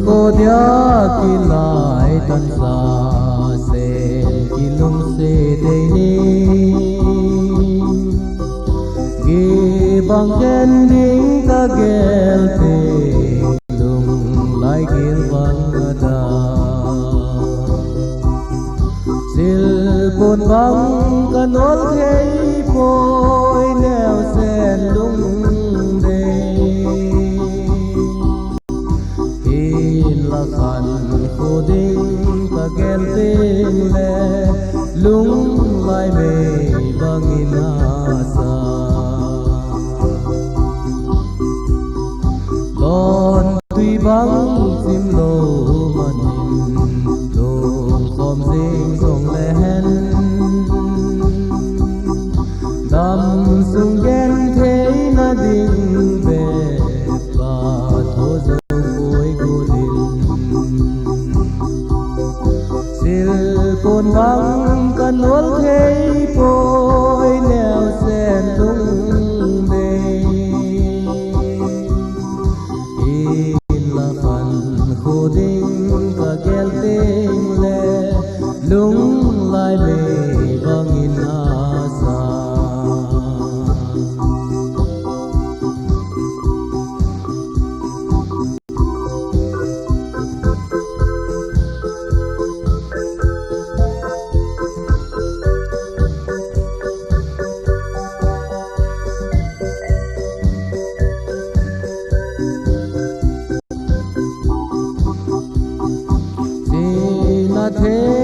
cô dia ki lai tan sa sen ki lung se de ni ki bang ken ding ka gel te lung lai kir bang ada Silponbang kanolthei poi neo sen lung khan khô đinh ta kem tinh le lung lai mê bangin sa lon tuy bang sim lo manin lung som sing song le hen dam sung gen thế na ding về và thô Silponbang kanolthei poi neo sen lung dei in la khan khô ding ka gel ting le lung lai me bangin sa thế